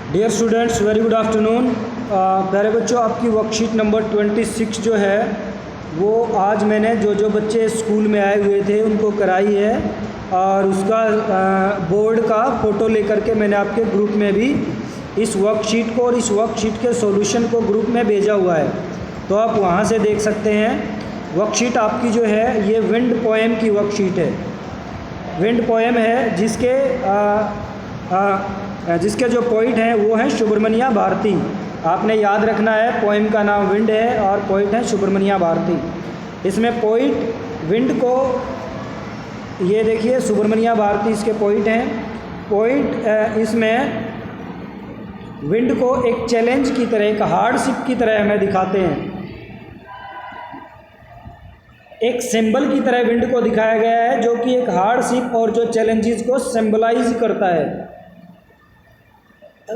Dear students, very good afternoon. प्यारे बच्चों, आपकी वर्कशीट नंबर 26 जो है वो आज मैंने जो बच्चे स्कूल में आए हुए थे उनको कराई है, और उसका बोर्ड का फ़ोटो लेकर के मैंने आपके ग्रुप में भी इस वर्कशीट को और इस वर्कशीट के सॉल्यूशन को ग्रुप में भेजा हुआ है, तो आप वहाँ से देख सकते हैं। वर्कशीट आपकी जो है ये विंड पोएम की वर्कशीट है। विंड पोएम है जिसके जो पोइट हैं वो हैं सुब्रमण्या भारती। आपने याद रखना है, पोएम का नाम विंड है और पोइट है सुब्रमण्या भारती। इसमें पोइट विंड को, ये देखिए सुब्रमण्या भारती इसके पोइट हैं। पोइट इसमें विंड को एक चैलेंज की तरह, एक हार्डशिप की तरह हमें दिखाते हैं। एक सिंबल की तरह विंड को दिखाया गया है, जो कि एक हार्डशिप और जो चैलेंजेस को सिंबलाइज करता है।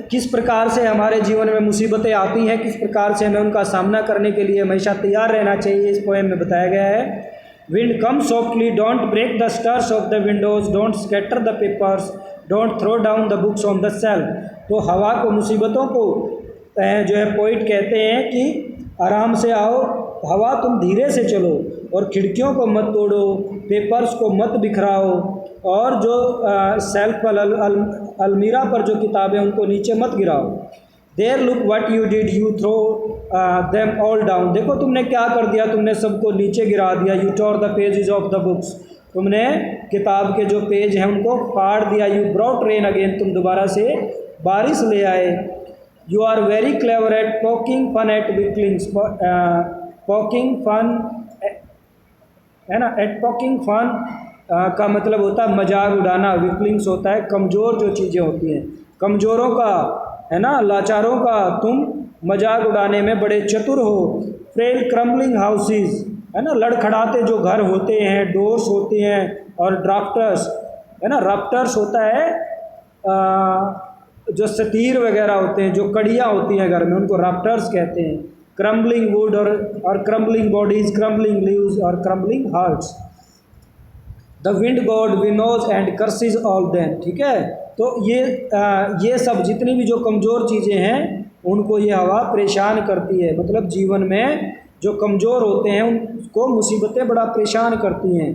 किस प्रकार से हमारे जीवन में मुसीबतें आती हैं, किस प्रकार से हमें उनका सामना करने के लिए हमेशा तैयार रहना चाहिए, इस पोएम में बताया गया है। Wind come softly, don't break the shutters of the windows, don't scatter the papers, don't throw down the books on the shelf. तो हवा को, मुसीबतों को जो है पोइट कहते हैं कि आराम से आओ हवा, तुम धीरे से चलो, और खिड़कियों को मत तोड़ो, पेपर्स को मत बिखराओ, और जो सेल्फ पर अलमीरा पर जो किताबें उनको नीचे मत गिराओ। There look what you did, you throw them all down. देखो तुमने क्या कर दिया, तुमने सबको नीचे गिरा दिया। You tore the pages of the books, तुमने किताब के जो पेज हैं उनको फाड़ दिया। यू ब्रॉट रेन अगेन, तुम दोबारा से बारिश ले आए। You are very clever at poking fun at weaklings, poking fun है ना, एट पोकिंग फन का मतलब होता है मजाक उड़ाना, वीकलिंग्स होता है कमज़ोर जो चीज़ें होती हैं, कमज़ोरों का, है ना, लाचारों का तुम मजाक उड़ाने में बड़े चतुर हो। फ्रेल क्रम्बलिंग हाउसेस, है ना, लड़खड़ाते जो घर होते हैं, डोर्स होते हैं, और ड्राफ्टर्स, है ना, राफ्टर्स होता है जो सतीर वगैरह होते हैं, जो कड़ियाँ होती हैं घर में, उनको राफ्टर्स कहते हैं। क्रम्बलिंग वुड और क्रम्बलिंग बॉडीज, क्रम्बलिंग लीव्स और crumbling hearts. The wind god winnows and curses all them. ठीक है, तो ये सब जितनी भी जो कमज़ोर चीज़ें हैं उनको ये हवा परेशान करती है। मतलब जीवन में जो कमज़ोर होते हैं उनको मुसीबतें बड़ा परेशान करती हैं।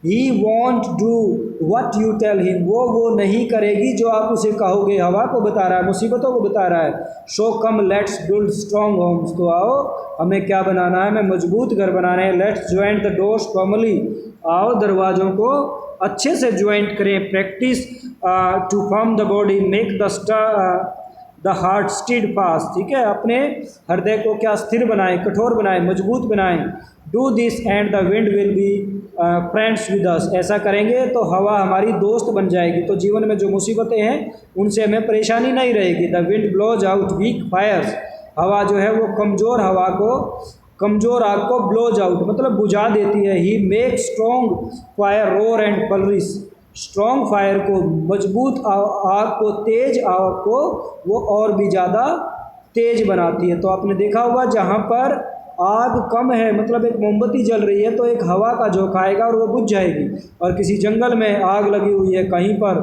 He won't do what you tell him, वो नहीं करेगी जो आप उसे कहोगे। हवा को बता रहा है, मुसीबतों को बता रहा है। So come let's build strong homes, तो आओ हमें क्या बनाना है, हमें मजबूत घर बनाने हैं। Let's joint the doors firmly, आओ दरवाज़ों को अच्छे से ज्वाइंट करें। Practise to firm the body, make the heart steadfast. ठीक है, अपने हृदय को क्या स्थिर बनाएं, कठोर बनाएं, मजबूत बनाएं। Do this and the wind will be friends with us, ऐसा करेंगे तो हवा हमारी दोस्त बन जाएगी। तो जीवन में जो मुसीबतें हैं उनसे हमें परेशानी नहीं रहेगी। The wind blows out weak fires, हवा जो है वो कमज़ोर हवा को, कमज़ोर आग को ब्लोज आउट मतलब बुझा देती है। He make strong fire roar and flourish, strong fire को, मजबूत आग को, तेज आग को वो और भी ज़्यादा तेज बनाती है। तो आपने देखा होगा जहाँ पर आग कम है, मतलब एक मोमबत्ती जल रही है तो एक हवा का झोंका आएगा और वो बुझ जाएगी। और किसी जंगल में आग लगी हुई है, कहीं पर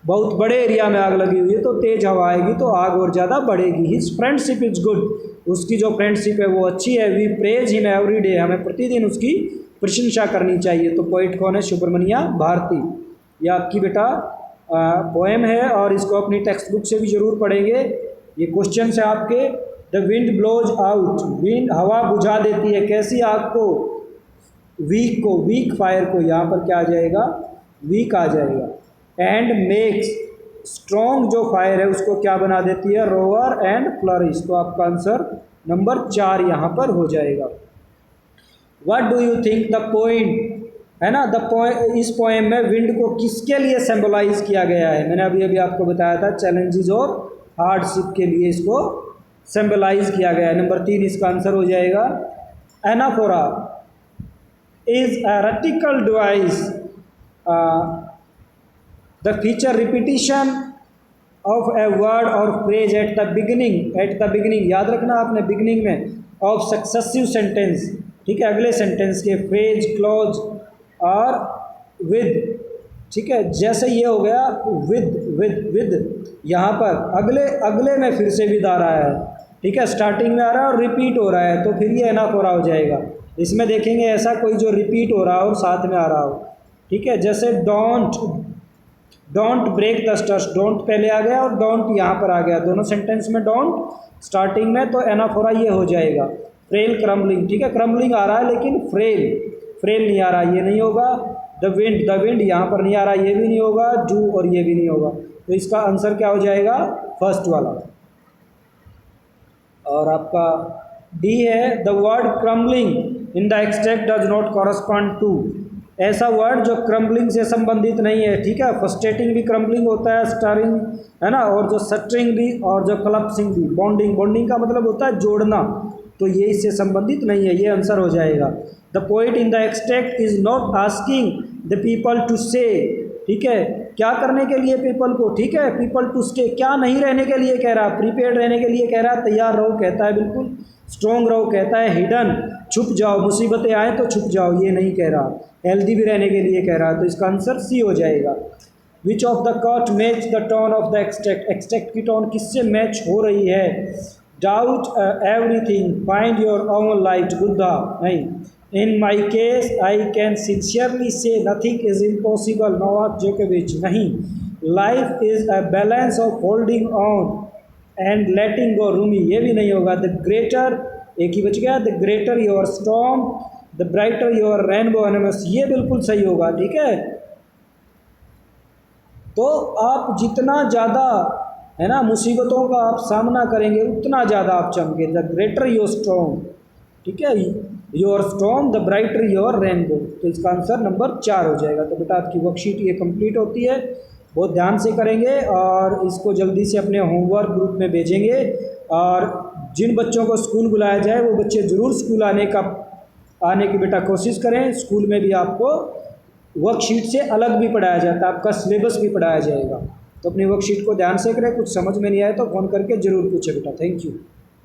बहुत बड़े एरिया में आग लगी हुई है, तो तेज़ हवा आएगी तो आग और ज़्यादा बढ़ेगी। हिज फ्रेंडशिप इज़ गुड, उसकी जो फ्रेंडशिप है वो अच्छी है। We praise him every day, हमें प्रतिदिन उसकी प्रशंसा करनी चाहिए। तो पोइट कौन है? सुब्रमण्या भारती। ये आपकी बेटा पोएम है और इसको अपनी टेक्स्ट बुक से भी ज़रूर पढ़ेंगे। ये क्वेश्चन है आपके। The wind blows out, wind हवा बुझा देती है, कैसी आग को? वीक को, वीक फायर को, यहाँ पर क्या आ जाएगा? वीक आ जाएगा। एंड मेक्स स्ट्रॉन्ग जो फायर है उसको क्या बना देती है? Row or and flourish. तो आपका आंसर नंबर 4 यहाँ पर हो जाएगा। What do you think the point, है ना, इस पोएम में विंड को किसके लिए सिंबलाइज किया गया है? मैंने अभी आपको बताया था, चैलेंजेस और हार्डशिप के लिए इसको सिंबलाइज किया गया है। नंबर 3 इसका आंसर हो जाएगा। Anaphora is a reticle device, the feature repetition of a word और फ्रेज एट द बिगिनिंग, याद रखना आपने, बिगिनिंग में ऑफ सक्सेसिव सेंटेंस। ठीक है, अगले सेंटेंस के फ्रेज, क्लॉज और विद ठीक है। जैसे ये हो गया विद, यहाँ पर अगले में फिर से विद आ रहा है, ठीक है, स्टार्टिंग में आ रहा है और रिपीट हो रहा है, तो फिर ये एनाफोरा हो जाएगा। इसमें देखेंगे ऐसा कोई जो रिपीट हो रहा हो और साथ में आ रहा हो, ठीक है। जैसे डोंट ब्रेक द स्टर्स, डोंट पहले आ गया और डोंट यहाँ पर आ गया, दोनों सेंटेंस में डोंट स्टार्टिंग में, तो एनाफोरा ये हो जाएगा। फ्रेल क्रम्बलिंग, ठीक है, क्रम्बलिंग आ रहा है लेकिन फ्रेल नहीं आ रहा, ये नहीं होगा। द विंड यहाँ पर नहीं आ रहा, ये भी नहीं होगा। डू और ये भी नहीं होगा, तो इसका आंसर क्या हो जाएगा, फर्स्ट वाला। और आपका डी है, the word crumbling in the extract does not correspond to, ऐसा वर्ड जो क्रम्बलिंग से संबंधित नहीं है, ठीक है। फ्रस्ट्रेटिंग भी क्रम्बलिंग होता है, स्टारिंग है ना, और जो सटरिंग भी और जो क्लप्सिंग भी। बॉन्डिंग का मतलब होता है जोड़ना, तो ये इससे संबंधित नहीं है, ये आंसर हो जाएगा। The poet in the extract is not asking the people to say, ठीक है, क्या करने के लिए पीपल को, ठीक है, पीपल टू स्टे, क्या नहीं रहने के लिए कह रहा, प्रीपेड रहने के लिए कह रहा, तैयार रहो कहता है बिल्कुल, स्ट्रॉन्ग रहो कहता है, हिडन छुप जाओ, मुसीबतें आए तो छुप जाओ, ये नहीं कह रहा, हेल्दी भी रहने के लिए कह रहा है, तो इसका आंसर सी हो जाएगा। Which of the quote match the tone of the extract, extract की टोन किससे मैच हो रही है। Doubt everything, find your own light, Buddha नहीं। In my case I can sincerely say nothing is impossible, Novak जोकोविच नहीं। Life is a balance of holding on and letting go, Rumi, ये भी नहीं होगा। द ग्रेटर, एक ही बच गया, the greater your storm the brighter your rainbow एनिमस, ये बिल्कुल सही होगा, ठीक है। तो आप जितना ज़्यादा है ना मुसीबतों का आप सामना करेंगे उतना ज़्यादा आप चमके। द ग्रेटर योर स्टॉर्म, ठीक है, your storm the brighter your rainbow, तो इसका आंसर नंबर 4 हो जाएगा। तो बेटा आपकी वर्कशीट ये कंप्लीट होती है, बहुत ध्यान से करेंगे और इसको जल्दी से अपने होमवर्क ग्रुप में भेजेंगे। और जिन बच्चों को स्कूल बुलाया जाए वो बच्चे ज़रूर स्कूल आने की बेटा कोशिश करें। स्कूल में भी आपको वर्कशीट से अलग भी पढ़ाया जाता है, आपका सिलेबस भी पढ़ाया जाएगा। तो अपनी वर्कशीट को ध्यान से करें, कुछ समझ में नहीं आए तो फ़ोन करके ज़रूर पूछें बेटा। Thank you.